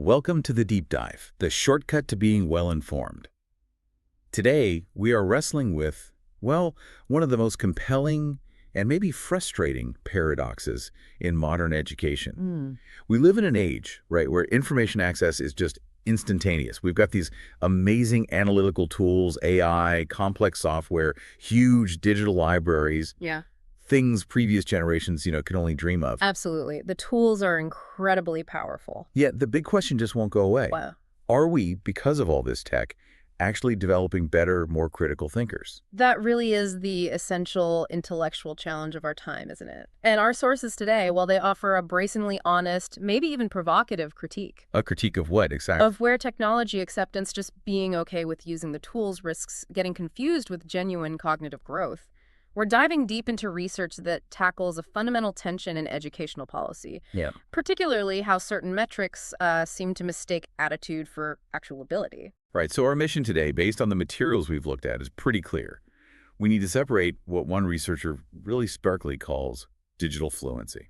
Welcome to the Deep Dive, the shortcut to being well-informed. Today, we are wrestling with, well, one of the most compelling and maybe frustrating paradoxes in modern education. We live in an age, right, where information access is just instantaneous. We've got these amazing analytical tools, AI, complex software, huge digital libraries. Yeah, Things previous generations, can only dream of. absolutely. The tools are incredibly powerful. Yet the big question just won't go away. Wow. Are we, because of all this tech, actually developing better, more critical thinkers? That really is the essential intellectual challenge of our time, isn't it? And our sources today, while they offer a bracingly honest, maybe even provocative critique A critique of what, exactly? of where technology acceptance, just being okay with using the tools, risks getting confused with genuine cognitive growth. We're diving deep into research that tackles a fundamental tension in educational policy, Yeah. particularly how certain metrics seem to mistake attitude for actual ability. Right, so our mission today, based on the materials we've looked at, is pretty clear. We need to separate what one researcher really starkly calls digital fluency.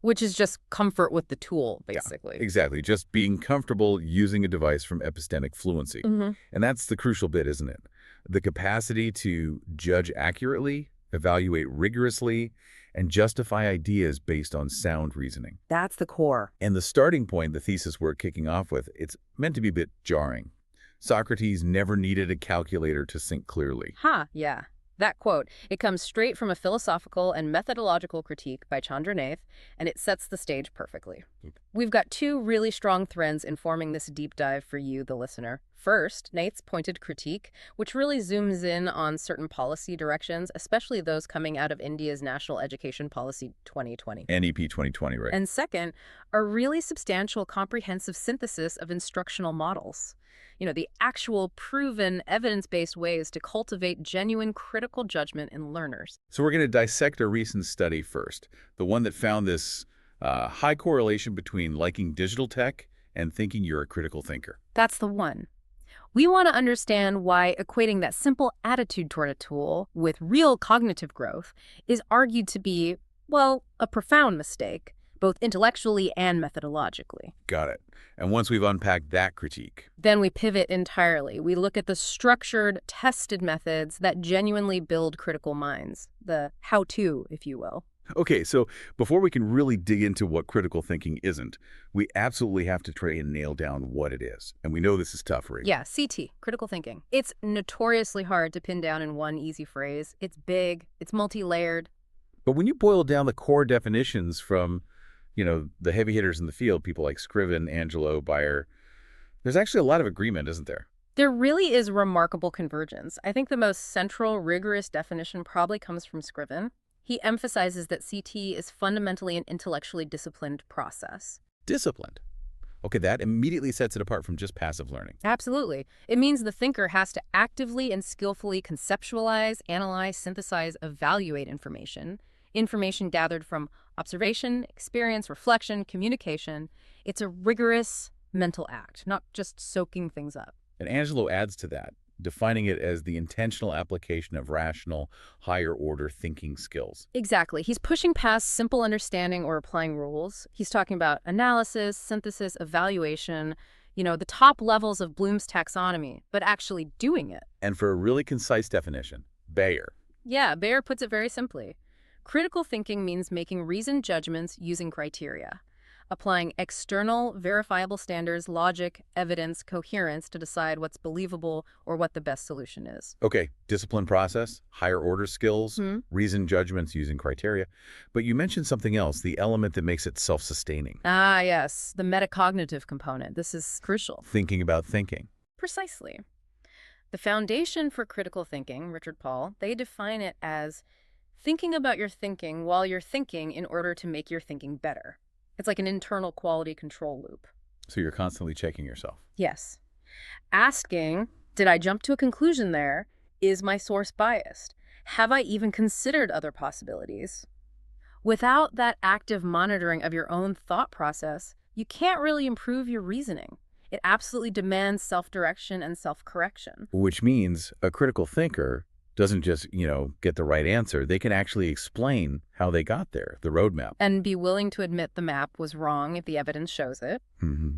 Which is just comfort with the tool, basically. Exactly, just being comfortable using a device from epistemic fluency. And that's the crucial bit, isn't it? The capacity to judge accurately, evaluate rigorously, and justify ideas based on sound reasoning. That's the core. And the starting point, the thesis we're kicking off with, it's meant to be a bit jarring. Socrates never needed a calculator to think clearly. Yeah. That quote, it comes straight from a philosophical and methodological critique by Chandra Nath, and it sets the stage perfectly. We've got two really strong threads informing this deep dive for you, the listener. First, Nath's pointed critique, which really zooms in on certain policy directions, especially those coming out of India's National Education Policy 2020. NEP 2020, right? And second, a really substantial comprehensive synthesis of instructional models. The actual proven evidence-based ways to cultivate genuine critical judgment in learners. So we're going to dissect a recent study first, the one that found this high correlation between liking digital tech and thinking you're a critical thinker. That's the one. We want to understand why equating that simple attitude toward a tool with real cognitive growth is argued to be, well, a profound mistake, both intellectually and methodologically. Got it. And once we've unpacked that critique, Then we pivot entirely. We look at the structured, tested methods that genuinely build critical minds, the how-to, if you will. okay, so before we can really dig into what critical thinking isn't, we absolutely have to try and nail down what it is. And we know this is tough, Rig. Yeah, CT, critical thinking. It's notoriously hard to pin down in one easy phrase. It's big, it's multi-layered. But when you boil down the core definitions from, the heavy hitters in the field, people like Scriven, Angelo, Bayer, there's actually a lot of agreement, isn't there? There really is remarkable convergence. I think the most central, rigorous definition probably comes from Scriven. He emphasizes that CT is fundamentally an intellectually disciplined process. Disciplined. Okay, that immediately sets it apart from just passive learning. Absolutely. It means the thinker has to actively and skillfully conceptualize, analyze, synthesize, evaluate information gathered from observation, experience, reflection, communication. It's a rigorous mental act, not just soaking things up. And Angelo adds to that, defining it as the intentional application of rational, higher-order thinking skills. Exactly. He's pushing past simple understanding or applying rules. He's talking about analysis, synthesis, evaluation, the top levels of Bloom's taxonomy, but actually doing it. And for a really concise definition, Bayer. Yeah, Bayer puts it very simply. Critical thinking means making reasoned judgments using criteria, applying external, verifiable standards, logic, evidence, coherence to decide what's believable or what the best solution is. Okay, discipline process, higher order skills, reasoned judgments using criteria. But you mentioned something else, the element that makes it self-sustaining. Ah, yes, the metacognitive component. This is crucial. Thinking about thinking. Precisely. The foundation for critical thinking, Richard Paul, they define it as thinking about your thinking while you're thinking in order to make your thinking better. It's like an internal quality control loop. So you're constantly checking yourself. Yes. Asking, did I jump to a conclusion there? Is my source biased? Have I even considered other possibilities? Without that active monitoring of your own thought process, you can't really improve your reasoning. It absolutely demands self-direction and self-correction. Which means a critical thinker doesn't just, get the right answer. They can actually explain how they got there, the roadmap. And be willing to admit the map was wrong if the evidence shows it.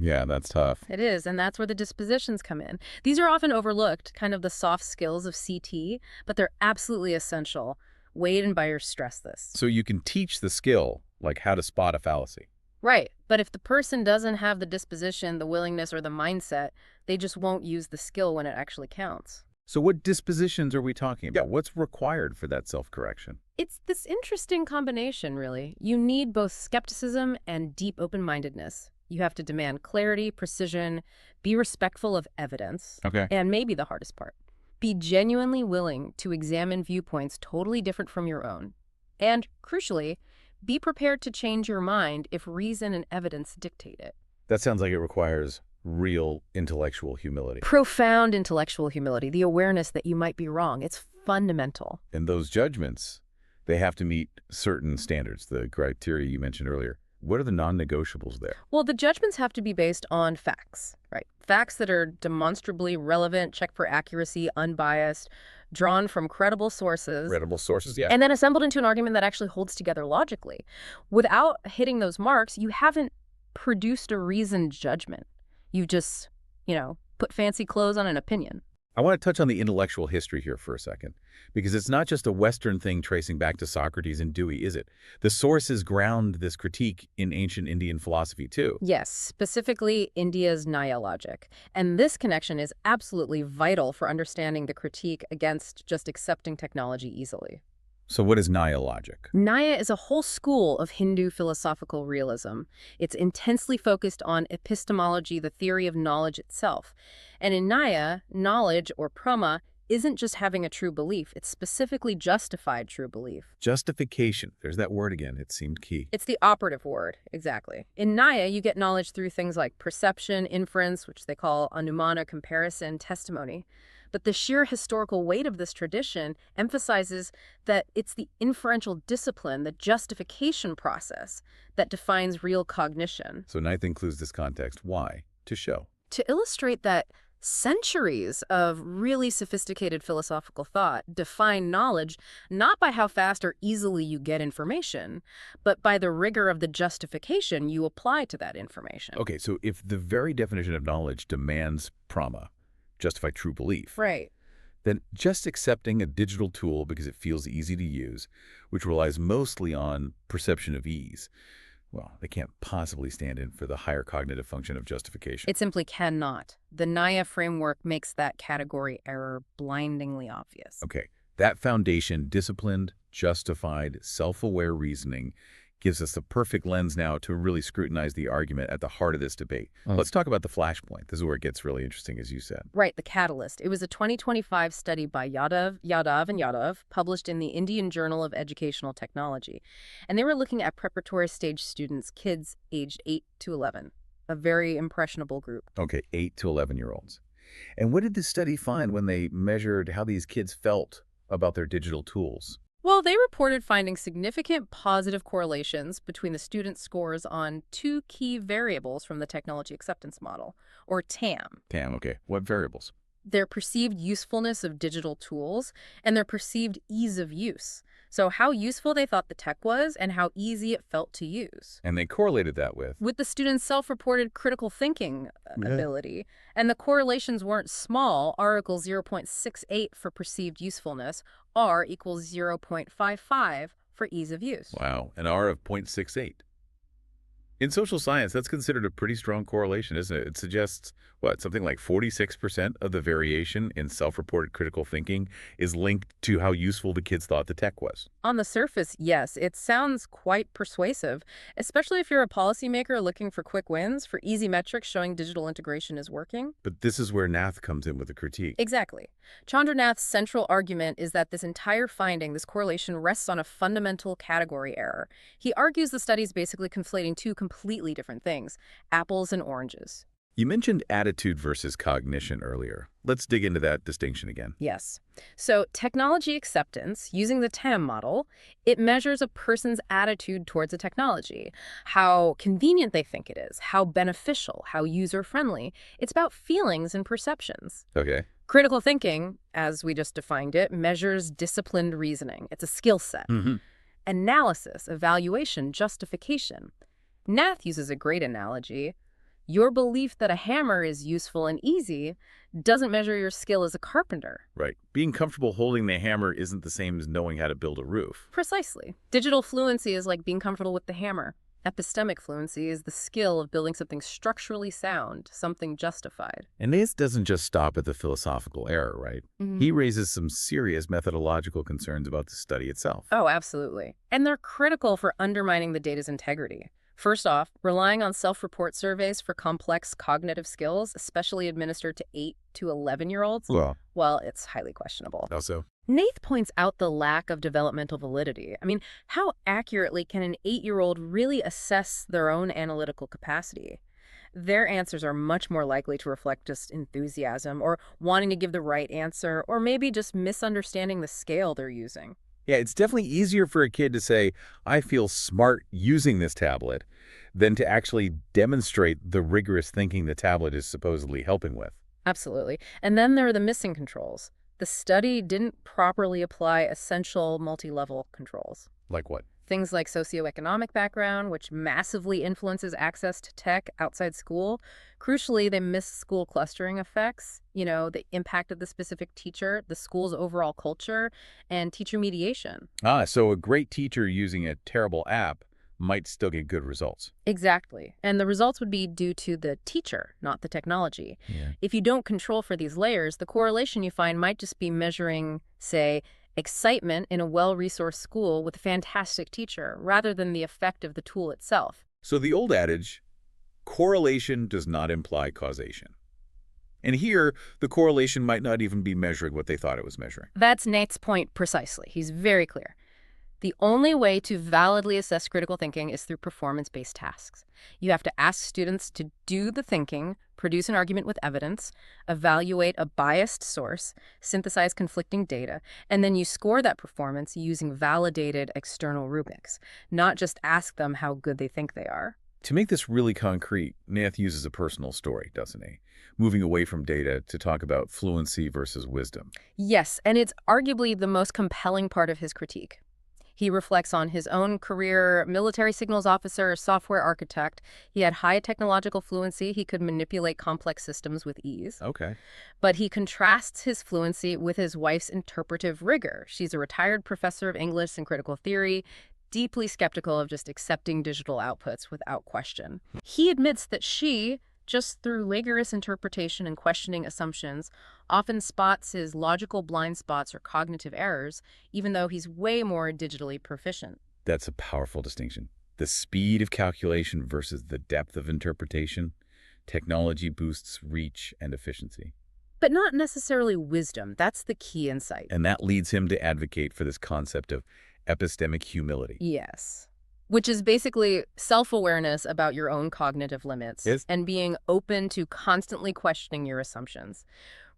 Yeah, that's tough. It is, and that's where the dispositions come in. These are often overlooked, kind of the soft skills of CT, but they're absolutely essential. Wade and Byers stress this. So you can teach the skill, like how to spot a fallacy. Right, but if the person doesn't have the disposition, the willingness, or the mindset, they just won't use the skill when it actually counts. So what dispositions are we talking about? What's required for that self-correction? It's this interesting combination, really. You need both skepticism and deep open-mindedness. You have to demand clarity, precision, be respectful of evidence, and maybe the hardest part, be genuinely willing to examine viewpoints totally different from your own. And, crucially, be prepared to change your mind if reason and evidence dictate it. That sounds like it requires real intellectual humility. Profound intellectual humility, the awareness that you might be wrong. It's fundamental. And those judgments, they have to meet certain standards, the criteria you mentioned earlier. What are the non-negotiables there? Well, the judgments have to be based on facts, right? Facts that are demonstrably relevant, checked for accuracy, unbiased, drawn from credible sources. Credible sources, yeah. And then assembled into an argument that actually holds together logically. Without hitting those marks, you haven't produced a reasoned judgment. You've just, put fancy clothes on an opinion. I want to touch on the intellectual history here for a second, because it's not just a Western thing tracing back to Socrates and Dewey, is it? The sources ground this critique in ancient Indian philosophy, too. Yes, specifically India's Nyaya logic. And this connection is absolutely vital for understanding the critique against just accepting technology easily. So what is Nyaya logic? Nyaya is a whole school of Hindu philosophical realism. It's intensely focused on epistemology, the theory of knowledge itself. And in Nyaya, knowledge, or prama, isn't just having a true belief. It's specifically justified true belief. Justification. There's that word again. It seemed key. It's the operative word, exactly. In Nyaya, you get knowledge through things like perception, inference, which they call anumana, comparison, testimony. But the sheer historical weight of this tradition emphasizes that it's the inferential discipline, the justification process, that defines real cognition. So Nath includes this context. Why? To show. To illustrate that centuries of really sophisticated philosophical thought define knowledge not by how fast or easily you get information, but by the rigor of the justification you apply to that information. Okay, so if the very definition of knowledge demands prama, justify true belief, right, then just accepting a digital tool because it feels easy to use, which relies mostly on perception of ease, well, they can't possibly stand in for the higher cognitive function of justification. It simply cannot. The Nyaya framework makes that category error blindingly obvious. Okay, that foundation, disciplined, justified, self-aware reasoning, gives us the perfect lens now to really scrutinize the argument at the heart of this debate. Let's talk about the flashpoint. This is where it gets really interesting, as you said. Right, the catalyst. It was a 2025 study by Yadav, and Yadav, published in the Indian Journal of Educational Technology. And they were looking at preparatory stage students, kids aged 8 to 11, a very impressionable group. Okay, 8 to 11-year-olds. And what did this study find when they measured how these kids felt about their digital tools? Well, they reported finding significant positive correlations between the students' scores on two key variables from the Technology Acceptance Model, or TAM. TAM, okay. What variables? Their perceived usefulness of digital tools and their perceived ease of use. So how useful they thought the tech was and how easy it felt to use. And they correlated that with the students' self-reported critical thinking ability. And the correlations weren't small. R equals 0.68 for perceived usefulness. R equals 0.55 for ease of use. Wow, an R of 0.68. In social science, that's considered a pretty strong correlation, isn't it? It suggests, what, something like 46% of the variation in self-reported critical thinking is linked to how useful the kids thought the tech was. On the surface, yes, it sounds quite persuasive, especially if you're a policymaker looking for quick wins, for easy metrics showing digital integration is working. But this is where Nath comes in with a critique. Exactly. Chandra Nath's central argument is that this entire finding, this correlation, rests on a fundamental category error. He argues the study is basically conflating two completely different things, apples and oranges. You mentioned attitude versus cognition earlier. Let's dig into that distinction again. Yes. So technology acceptance, using the TAM model, it measures a person's attitude towards a technology, how convenient they think it is, how beneficial, how user-friendly. It's about feelings and perceptions. Okay. Critical thinking, as we just defined it, measures disciplined reasoning. It's a skill set. Analysis, evaluation, justification. Nath uses a great analogy. Your belief that a hammer is useful and easy doesn't measure your skill as a carpenter. Right. Being comfortable holding the hammer isn't the same as knowing how to build a roof. Precisely. Digital fluency is like being comfortable with the hammer. Epistemic fluency is the skill of building something structurally sound, something justified. And this doesn't just stop at the philosophical error, right? He raises some serious methodological concerns about the study itself. Oh, absolutely. And they're critical for undermining the data's integrity. First off, relying on self-report surveys for complex cognitive skills, especially administered to 8 to 11-year-olds, well, it's highly questionable. Also, Nath points out the lack of developmental validity. I mean, how accurately can an 8-year-old really assess their own analytical capacity? Their answers are much more likely to reflect just enthusiasm or wanting to give the right answer or maybe just misunderstanding the scale they're using. yeah, it's definitely easier for a kid to say, I feel smart using this tablet, than to actually demonstrate the rigorous thinking the tablet is supposedly helping with. Absolutely. And then there are the missing controls. The study didn't properly apply essential multi-level controls. Like what? Things like socioeconomic background, which massively influences access to tech outside school. Crucially, they missed school clustering effects, the impact of the specific teacher, the school's overall culture, and teacher mediation. So a great teacher using a terrible app might still get good results. Exactly. And the results would be due to the teacher, not the technology. Yeah. If you don't control for these layers, the correlation you find might just be measuring, say, excitement in a well-resourced school with a fantastic teacher, rather than the effect of the tool itself. So the old adage, correlation does not imply causation. And here, the correlation might not even be measuring what they thought it was measuring. That's Nate's point precisely. He's very clear. The only way to validly assess critical thinking is through performance-based tasks. You have to ask students to do the thinking, produce an argument with evidence, evaluate a biased source, synthesize conflicting data, and then you score that performance using validated external rubrics, not just ask them how good they think they are. To make this really concrete, Nath uses a personal story, doesn't he? Moving away from data to talk about fluency versus wisdom. Yes, and it's arguably the most compelling part of his critique. He reflects on his own career, military signals officer, software architect. He had high technological fluency. He could manipulate complex systems with ease. Okay. But he contrasts his fluency with his wife's interpretive rigor. She's a retired professor of English and critical theory, deeply skeptical of just accepting digital outputs without question. He admits that she, just through rigorous interpretation and questioning assumptions, often spots his logical blind spots or cognitive errors, even though he's way more digitally proficient. That's a powerful distinction. The speed of calculation versus the depth of interpretation. Technology boosts reach and efficiency. But not necessarily wisdom. That's the key insight. And that leads him to advocate for this concept of epistemic humility. Yes. Which is basically self-awareness about your own cognitive limits and being open to constantly questioning your assumptions.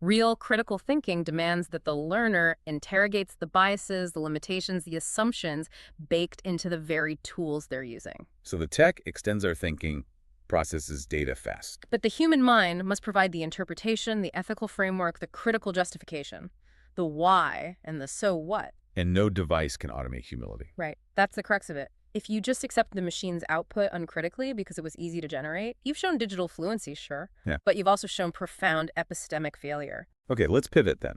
Real critical thinking demands that the learner interrogates the biases, the limitations, the assumptions baked into the very tools they're using. So the tech extends our thinking, processes data fast. But the human mind must provide the interpretation, the ethical framework, the critical justification, the why, and the so what. And no device can automate humility. Right. That's the crux of it. If you just accept the machine's output uncritically because it was easy to generate, you've shown digital fluency, sure, but you've also shown profound epistemic failure. Okay, let's pivot then.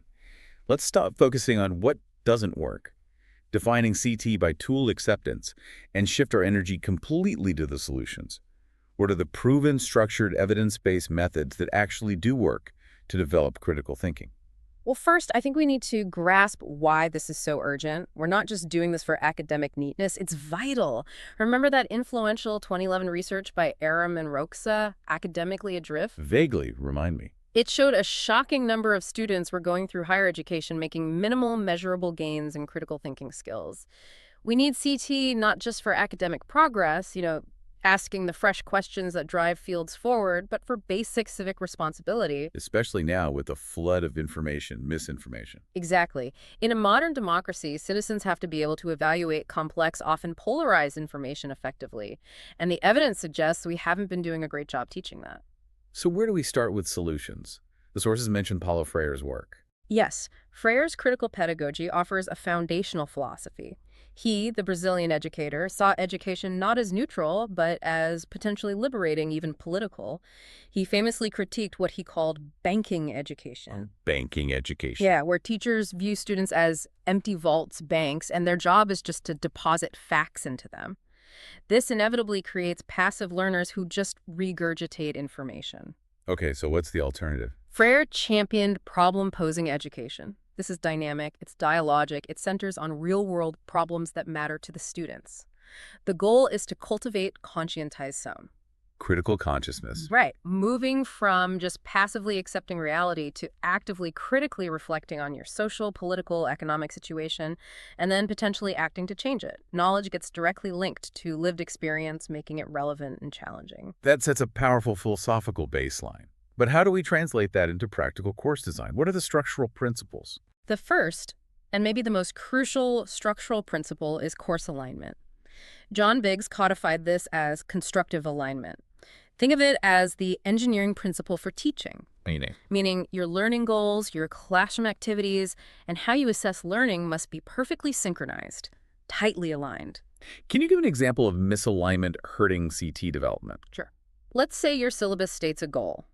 Let's stop focusing on what doesn't work, defining CT by tool acceptance, and shift our energy completely to the solutions. What are the proven, structured, evidence-based methods that actually do work to develop critical thinking? Well, first, I think we need to grasp why this is so urgent. We're not just doing this for academic neatness. It's vital. Remember that influential 2011 research by Aram and Roxa, Academically Adrift? Vaguely, remind me. It showed a shocking number of students were going through higher education making minimal measurable gains in critical thinking skills. We need CT not just for academic progress, asking the fresh questions that drive fields forward, but for basic civic responsibility. Especially now with the flood of misinformation. Exactly. In a modern democracy, citizens have to be able to evaluate complex, often polarized information effectively. And the evidence suggests we haven't been doing a great job teaching that. So where do we start with solutions? The sources mention Paulo Freire's work. Yes, Freire's critical pedagogy offers a foundational philosophy. He, the Brazilian educator, saw education not as neutral, but as potentially liberating, even political. He famously critiqued what he called banking education. Banking education. Yeah, where teachers view students as empty vaults, banks, and their job is just to deposit facts into them. This inevitably creates passive learners who just regurgitate information. Okay, so what's the alternative? Freire championed problem-posing education. This is dynamic, it's dialogic, it centers on real-world problems that matter to the students. The goal is to cultivate conscientization. Critical consciousness. Right, moving from just passively accepting reality to actively critically reflecting on your social, political, economic situation, and then potentially acting to change it. Knowledge gets directly linked to lived experience, making it relevant and challenging. That sets a powerful philosophical baseline. But how do we translate that into practical course design? What are the structural principles? The first, and maybe the most crucial structural principle, is course alignment. John Biggs codified this as constructive alignment. Think of it as the engineering principle for teaching. Meaning your learning goals, your classroom activities, and how you assess learning must be perfectly synchronized, tightly aligned. Can you give an example of misalignment hurting CT development? Sure. Let's say your syllabus states a goal.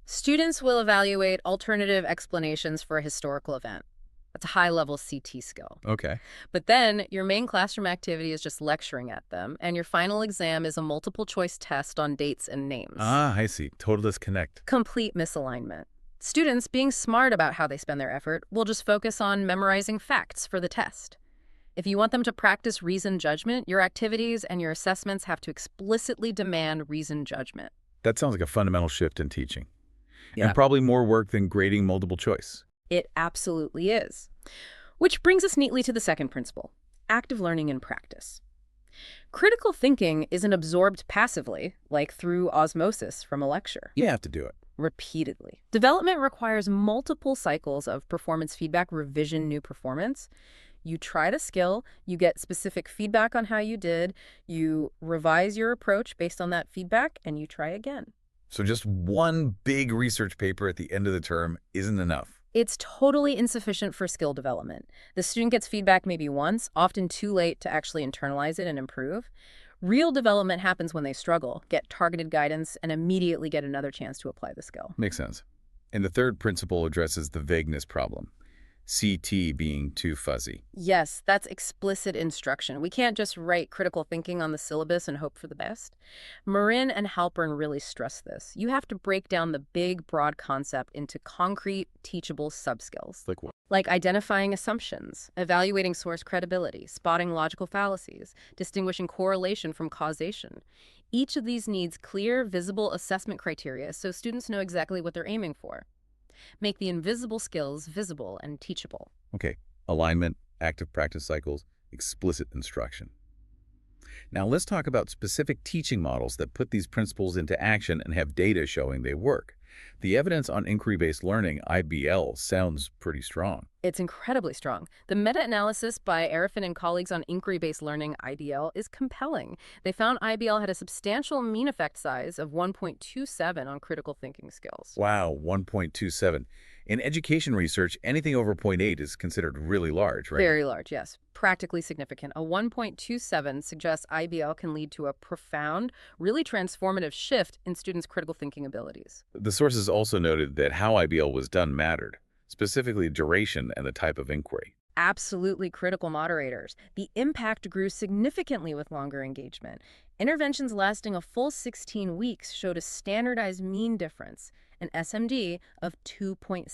Students will evaluate alternative explanations for a historical event. That's a high-level CT skill. Okay. But then your main classroom activity is just lecturing at them, and your final exam is a multiple-choice test on dates and names. Ah, I see. Total disconnect. Complete misalignment. Students, being smart about how they spend their effort, will just focus on memorizing facts for the test. If you want them to practice reasoned judgment, your activities and your assessments have to explicitly demand reasoned judgment. That sounds like a fundamental shift in teaching. Yeah. And probably more work than grading multiple choice. It absolutely is. Which brings us neatly to the second principle, active learning in practice. Critical thinking isn't absorbed passively, like through osmosis from a lecture. You have to do it. Repeatedly. Development requires multiple cycles of performance feedback, revision, new performance. You try the skill, you get specific feedback on how you did, you revise your approach based on that feedback, and you try again. So just one big research paper at the end of the term isn't enough. It's totally insufficient for skill development. The student gets feedback maybe once, often too late to actually internalize it and improve. Real development happens when they struggle, get targeted guidance, and immediately get another chance to apply the skill. Makes sense. And the third principle addresses the vagueness problem. CT being too fuzzy. Yes, that's explicit instruction. We can't just write critical thinking on the syllabus and hope for the best. Marin and Halpern really stress this. You have to break down the big, broad concept into concrete, teachable subskills. Like what? Like identifying assumptions, evaluating source credibility, spotting logical fallacies, distinguishing correlation from causation. Each of these needs clear, visible assessment criteria so students know exactly what they're aiming for. Make the invisible skills visible and teachable. Okay, alignment, active practice cycles, explicit instruction. Now let's talk about specific teaching models that put these principles into action and have data showing they work. The evidence on inquiry-based learning, IBL, sounds pretty strong. It's incredibly strong. The meta-analysis by Arifin and colleagues on inquiry-based learning, IBL, is compelling. They found IBL had a substantial mean effect size of 1.27 on critical thinking skills. Wow, 1.27. In education research, anything over 0.8 is considered really large, right? Very large, yes. Practically significant. A 1.27 suggests IBL can lead to a profound, really transformative shift in students' critical thinking abilities. The sources also noted that how IBL was done mattered, specifically duration and the type of inquiry. Absolutely critical moderators. The impact grew significantly with longer engagement. Interventions lasting a full 16 weeks showed a standardized mean difference, an SMD of 2.77.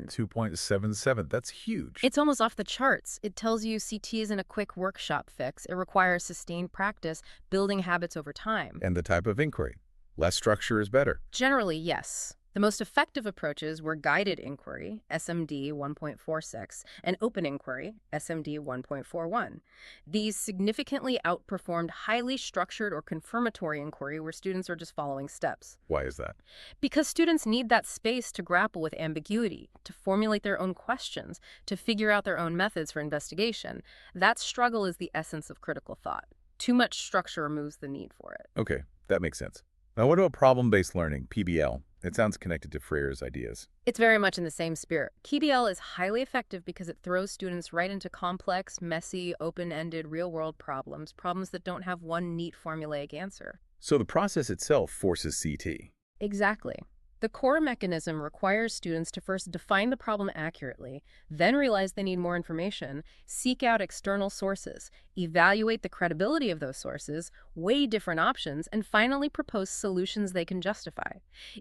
2.77, that's huge. It's almost off the charts. It tells you CT isn't a quick workshop fix. It requires sustained practice, building habits over time. And the type of inquiry. Less structure is better. Generally, yes. The most effective approaches were guided inquiry, SMD 1.46, and open inquiry, SMD 1.41. These significantly outperformed highly structured or confirmatory inquiry where students are just following steps. Why is that? Because students need that space to grapple with ambiguity, to formulate their own questions, to figure out their own methods for investigation. That struggle is the essence of critical thought. Too much structure removes the need for it. Okay, that makes sense. Now, what about problem-based learning, PBL? It sounds connected to Freire's ideas. It's very much in the same spirit. PBL is highly effective because it throws students right into complex, messy, open-ended, real-world problems that don't have one neat formulaic answer. So the process itself forces CT. Exactly. The core mechanism requires students to first define the problem accurately, then realize they need more information, seek out external sources, evaluate the credibility of those sources, weigh different options, and finally propose solutions they can justify.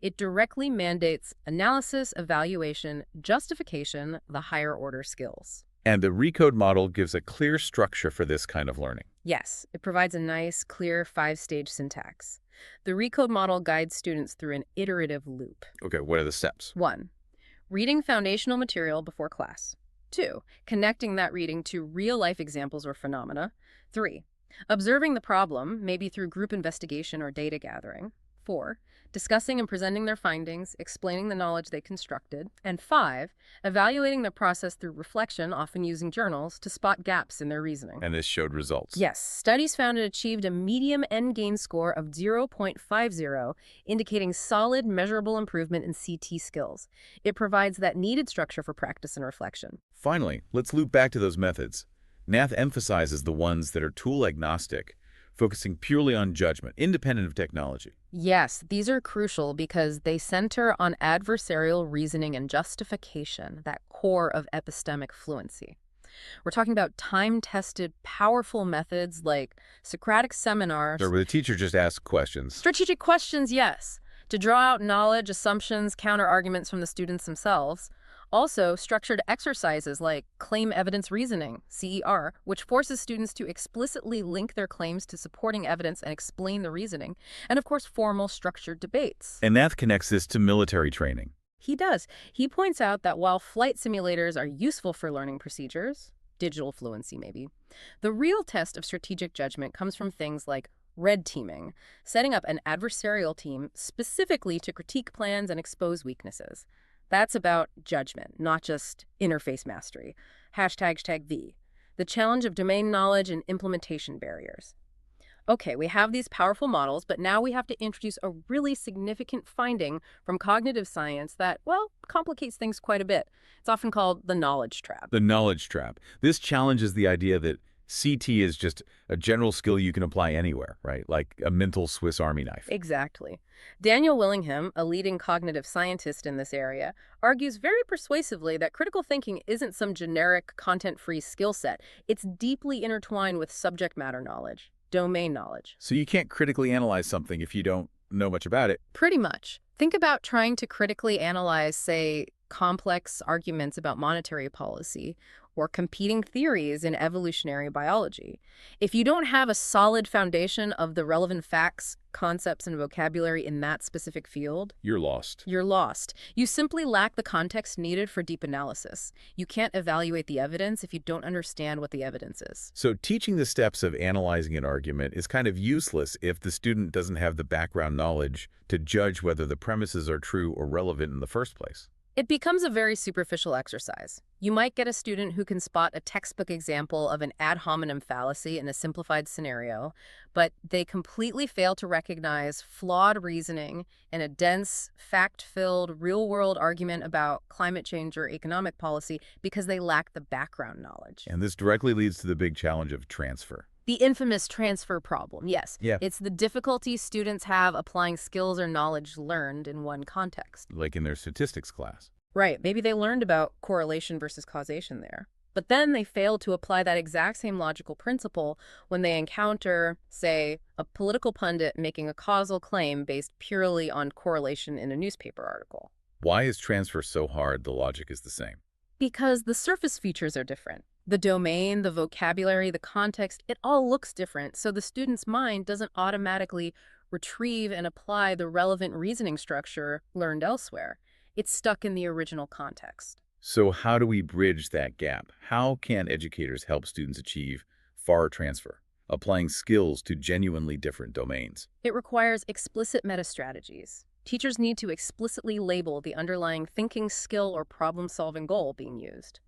It directly mandates analysis, evaluation, justification, the higher order skills. And the RECODE model gives a clear structure for this kind of learning. Yes, it provides a nice, clear 5-stage syntax. The RECODE model guides students through an iterative loop. Okay, what are the steps? 1. Reading foundational material before class. 2. Connecting that reading to real-life examples or phenomena. 3. Observing the problem, maybe through group investigation or data gathering. 4. Discussing and presenting their findings, explaining the knowledge they constructed. And 5. Evaluating the process through reflection, often using journals, to spot gaps in their reasoning. And this showed results. Yes, studies found it achieved a medium endgain score of 0.50, indicating solid, measurable improvement in CT skills. It provides that needed structure for practice and reflection. Finally, let's loop back to those methods. Nath emphasizes the ones that are tool-agnostic, focusing purely on judgment, independent of technology. Yes, these are crucial because they center on adversarial reasoning and justification, that core of epistemic fluency. We're talking about time-tested, powerful methods like Socratic seminars. Or where the teacher just asks questions. Strategic questions, yes, to draw out knowledge, assumptions, counter-arguments from the students themselves. Also, structured exercises like claim evidence reasoning, CER, which forces students to explicitly link their claims to supporting evidence and explain the reasoning. And of course, formal structured debates. And Nath connects this to military training. He does. He points out that while flight simulators are useful for learning procedures, digital fluency maybe, the real test of strategic judgment comes from things like red teaming, setting up an adversarial team specifically to critique plans and expose weaknesses. That's about judgment, not just interface mastery. #V. The challenge of domain knowledge and implementation barriers. Okay, we have these powerful models, but now we have to introduce a really significant finding from cognitive science that, well, complicates things quite a bit. It's often called the knowledge trap. The knowledge trap. This challenges the idea that CT is just a general skill you can apply anywhere, right? Like a mental Swiss Army knife. Exactly. Daniel Willingham, a leading cognitive scientist in this area, argues very persuasively that critical thinking isn't some generic content-free skill set. It's deeply intertwined with subject matter knowledge, domain knowledge. So you can't critically analyze something if you don't know much about it. Pretty much. Think about trying to critically analyze, say, complex arguments about monetary policy or competing theories in evolutionary biology. If you don't have a solid foundation of the relevant facts, concepts, and vocabulary in that specific field, You're lost. you're lost. You simply lack the context needed for deep analysis. You can't evaluate the evidence if you don't understand what the evidence is. So teaching the steps of analyzing an argument is kind of useless if the student doesn't have the background knowledge to judge whether the premises are true or relevant in the first place. It becomes a very superficial exercise. You might get a student who can spot a textbook example of an ad hominem fallacy in a simplified scenario, but they completely fail to recognize flawed reasoning in a dense, fact-filled, real-world argument about climate change or economic policy because they lack the background knowledge. And this directly leads to the big challenge of transfer. The infamous transfer problem, yes. Yeah. It's the difficulty students have applying skills or knowledge learned in one context. Like in their statistics class. Right, maybe they learned about correlation versus causation there. But then they fail to apply that exact same logical principle when they encounter, say, a political pundit making a causal claim based purely on correlation in a newspaper article. Why is transfer so hard? The logic is the same. Because the surface features are different. The domain, the vocabulary, the context, it all looks different, so the student's mind doesn't automatically retrieve and apply the relevant reasoning structure learned elsewhere. It's stuck in the original context. So how do we bridge that gap? How can educators help students achieve FAR transfer, applying skills to genuinely different domains? It requires explicit meta-strategies. Teachers need to explicitly label the underlying thinking skill or problem-solving goal being used.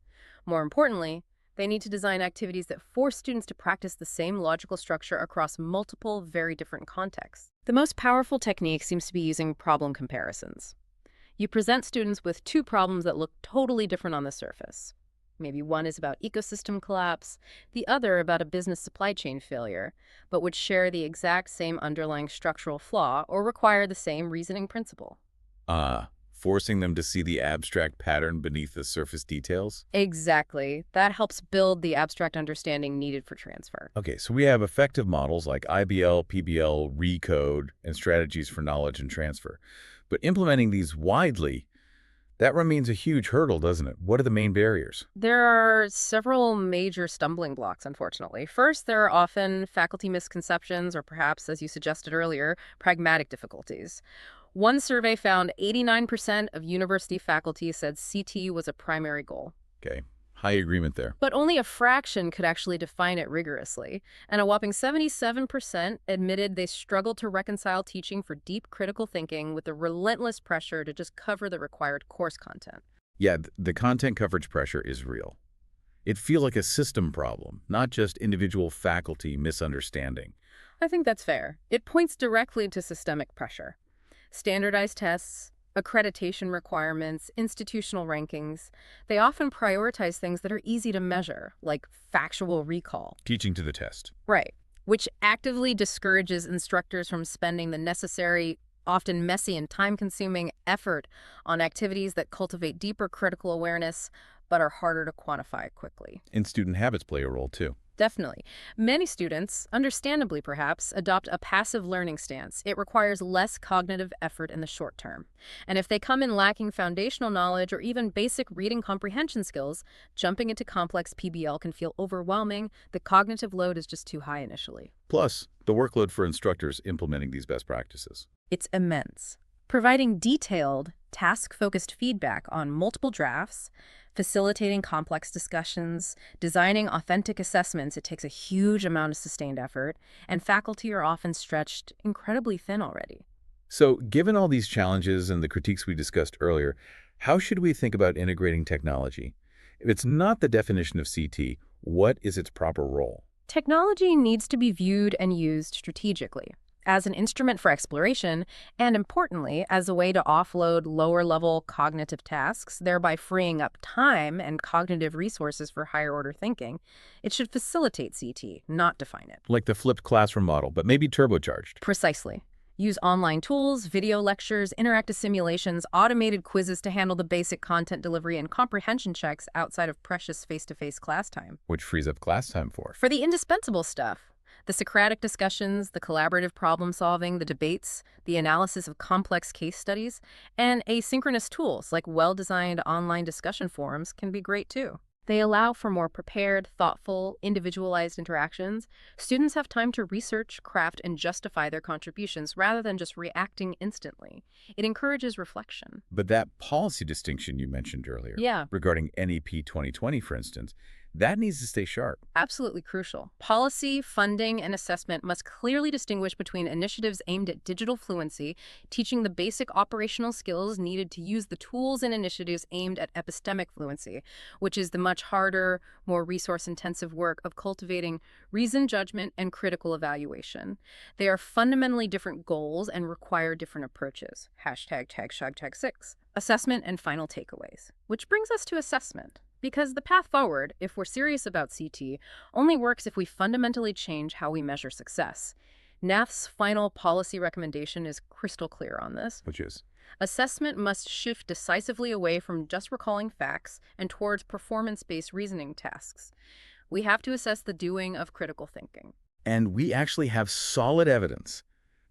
More importantly, They need to design activities that force students to practice the same logical structure across multiple, very different contexts. The most powerful technique seems to be using problem comparisons. You present students with two problems that look totally different on the surface. Maybe one is about ecosystem collapse, the other about a business supply chain failure, but would share the exact same underlying structural flaw or require the same reasoning principle. Forcing them to see the abstract pattern beneath the surface details? Exactly. That helps build the abstract understanding needed for transfer. Okay, so we have effective models like IBL, PBL, Recode, and strategies for knowledge and transfer. But implementing these widely, that remains a huge hurdle, doesn't it? What are the main barriers? There are several major stumbling blocks, unfortunately. First, there are often faculty misconceptions or perhaps, as you suggested earlier, pragmatic difficulties. One survey found 89% of university faculty said CT was a primary goal. Okay, high agreement there. But only a fraction could actually define it rigorously, and a whopping 77% admitted they struggled to reconcile teaching for deep critical thinking with the relentless pressure to just cover the required course content. Yeah, the content coverage pressure is real. It feels like a system problem, not just individual faculty misunderstanding. I think that's fair. It points directly to systemic pressure. Standardized tests, accreditation requirements, institutional rankings, they often prioritize things that are easy to measure, like factual recall. Teaching to the test. Right, which actively discourages instructors from spending the necessary, often messy and time-consuming effort on activities that cultivate deeper critical awareness but are harder to quantify quickly. And student habits play a role, too. Definitely. Many students, understandably perhaps, adopt a passive learning stance. It requires less cognitive effort in the short term. And if they come in lacking foundational knowledge or even basic reading comprehension skills, jumping into complex PBL can feel overwhelming. The cognitive load is just too high initially. Plus, the workload for instructors implementing these best practices. It's immense. Providing detailed, task-focused feedback on multiple drafts, facilitating complex discussions, designing authentic assessments, it takes a huge amount of sustained effort, and faculty are often stretched incredibly thin already. So, given all these challenges and the critiques we discussed earlier, how should we think about integrating technology? If it's not the definition of CT, what is its proper role? Technology needs to be viewed and used strategically, as an instrument for exploration, and importantly, as a way to offload lower-level cognitive tasks, thereby freeing up time and cognitive resources for higher-order thinking. It should facilitate CT, not define it. Like the flipped classroom model, but maybe turbocharged. Precisely. Use online tools, video lectures, interactive simulations, automated quizzes to handle the basic content delivery and comprehension checks outside of precious face-to-face class time. Which frees up class time for the indispensable stuff. The Socratic discussions, the collaborative problem-solving, the debates, the analysis of complex case studies, and asynchronous tools like well-designed online discussion forums can be great too. They allow for more prepared, thoughtful, individualized interactions. Students have time to research, craft, and justify their contributions rather than just reacting instantly. It encourages reflection. But that policy distinction you mentioned earlier, regarding NEP 2020, for instance, that needs to stay sharp. Absolutely crucial. Policy, funding, and assessment must clearly distinguish between initiatives aimed at digital fluency, teaching the basic operational skills needed to use the tools, and initiatives aimed at epistemic fluency, which is the much harder, more resource-intensive work of cultivating reasoned judgment and critical evaluation. They are fundamentally different goals and require different approaches. #6. Assessment and final takeaways. Which brings us to assessment. Because the path forward, if we're serious about CT, only works if we fundamentally change how we measure success. Nath's final policy recommendation is crystal clear on this. Which is? Assessment must shift decisively away from just recalling facts and towards performance-based reasoning tasks. We have to assess the doing of critical thinking. And we actually have solid evidence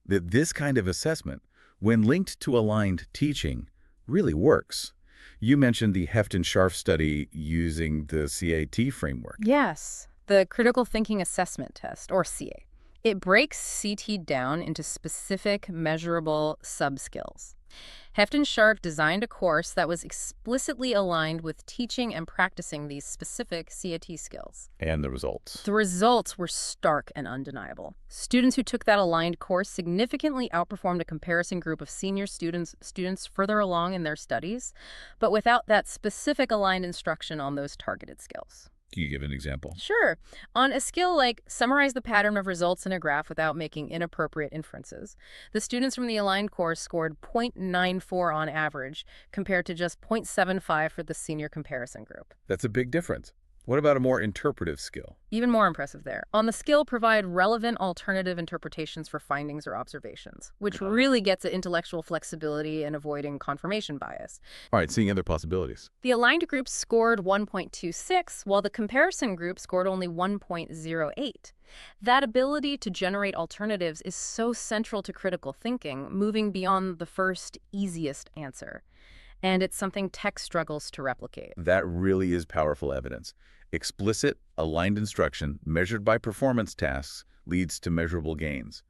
that this kind of assessment, when linked to aligned teaching, really works. You mentioned the Heft and Scharf study using the CAT framework. Yes, the Critical Thinking Assessment Test, or CA. It breaks CT down into specific, measurable sub-skills. Heft and Scharf designed a course that was explicitly aligned with teaching and practicing these specific CAT skills. And the results? The results were stark and undeniable. Students who took that aligned course significantly outperformed a comparison group of senior students further along in their studies, but without that specific aligned instruction on those targeted skills. Can you give an example? Sure. On a skill like summarize the pattern of results in a graph without making inappropriate inferences, the students from the aligned course scored 0.94 on average compared to just 0.75 for the senior comparison group. That's a big difference. What about a more interpretive skill? Even more impressive there. On the skill, provide relevant alternative interpretations for findings or observations, which really gets at intellectual flexibility and avoiding confirmation bias. All right, seeing other possibilities. The aligned group scored 1.26, while the comparison group scored only 1.08. That ability to generate alternatives is so central to critical thinking, moving beyond the first, easiest answer. And it's something tech struggles to replicate. That really is powerful evidence. Explicit, aligned instruction measured by performance tasks leads to measurable gains.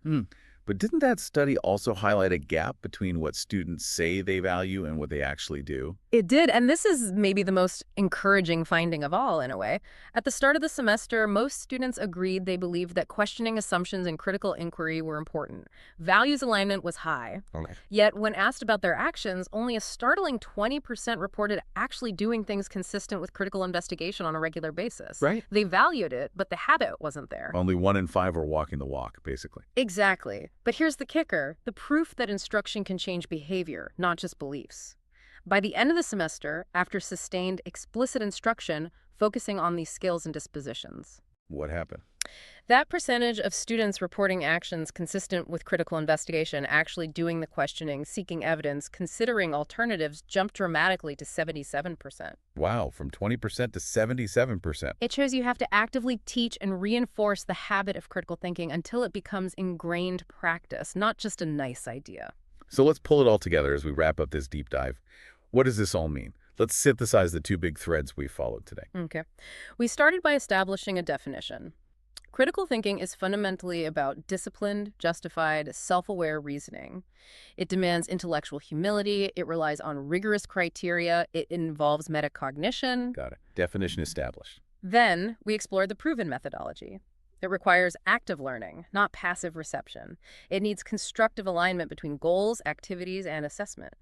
But didn't that study also highlight a gap between what students say they value and what they actually do? It did, and this is maybe the most encouraging finding of all, in a way. At the start of the semester, most students agreed they believed that questioning assumptions and critical inquiry were important. Values alignment was high. Okay. Yet, when asked about their actions, only a startling 20% reported actually doing things consistent with critical investigation on a regular basis. Right. They valued it, but the habit wasn't there. Only 1 in 5 are walking the walk, basically. Exactly. But here's the kicker, the proof that instruction can change behavior, not just beliefs. By the end of the semester, after sustained explicit instruction, focusing on these skills and dispositions, What happened? that percentage of students reporting actions consistent with critical investigation, actually doing the questioning, seeking evidence, considering alternatives, jumped dramatically to 77%. Wow, from 20% to 77%. It shows you have to actively teach and reinforce the habit of critical thinking until it becomes ingrained practice, not just a nice idea. So let's pull it all together as we wrap up this deep dive. What does this all mean? Let's synthesize the 2 big threads we followed today. Okay. We started by establishing a definition. Critical thinking is fundamentally about disciplined, justified, self-aware reasoning. It demands intellectual humility, it relies on rigorous criteria, it involves metacognition. Got it. Definition established. Then, we explored the proven methodology. It requires active learning, not passive reception. It needs constructive alignment between goals, activities, and assessment.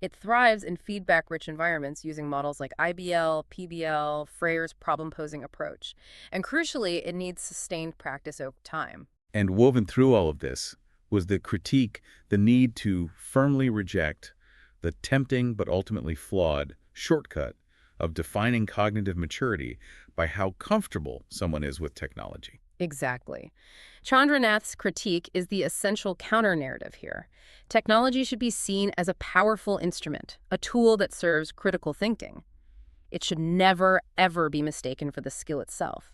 It thrives in feedback-rich environments using models like IBL, PBL, Freyr's problem-posing approach. And crucially, it needs sustained practice over time. And woven through all of this was the critique, the need to firmly reject the tempting but ultimately flawed shortcut of defining cognitive maturity by how comfortable someone is with technology. Exactly. Chandra Nath's critique is the essential counter-narrative here. Technology should be seen as a powerful instrument, a tool that serves critical thinking. It should never, ever be mistaken for the skill itself.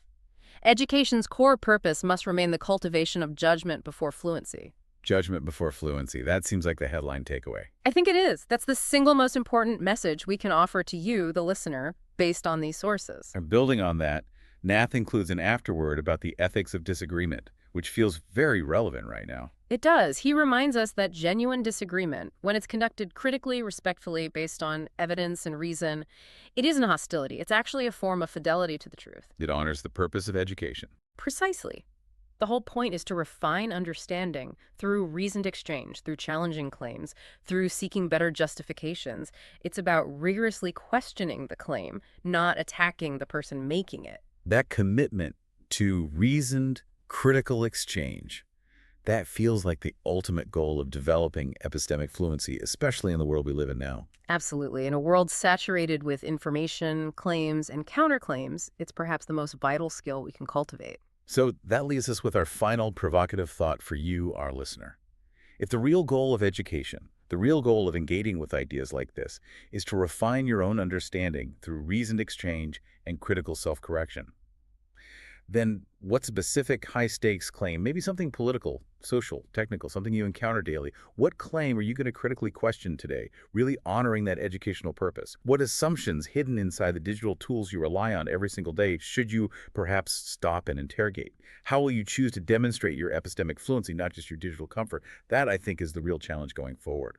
Education's core purpose must remain the cultivation of judgment before fluency. Judgment before fluency. That seems like the headline takeaway. I think it is. That's the single most important message we can offer to you, the listener, based on these sources. And building on that, Nath includes an afterword about the ethics of disagreement, which feels very relevant right now. It does. He reminds us that genuine disagreement, when it's conducted critically, respectfully, based on evidence and reason, it isn't hostility. It's actually a form of fidelity to the truth. It honors the purpose of education. Precisely. The whole point is to refine understanding through reasoned exchange, through challenging claims, through seeking better justifications. It's about rigorously questioning the claim, not attacking the person making it. That commitment to reasoned, critical exchange, that feels like the ultimate goal of developing epistemic fluency, especially in the world we live in now. Absolutely. In a world saturated with information, claims, and counterclaims, it's perhaps the most vital skill we can cultivate. So that leaves us with our final provocative thought for you, our listener. If the real goal of education, the real goal of engaging with ideas like this, is to refine your own understanding through reasoned exchange and critical self-correction, then what specific high-stakes claim, maybe something political, social, technical, something you encounter daily, what claim are you going to critically question today, really honoring that educational purpose? What assumptions hidden inside the digital tools you rely on every single day should you perhaps stop and interrogate? How will you choose to demonstrate your epistemic fluency, not just your digital comfort? That, I think, is the real challenge going forward.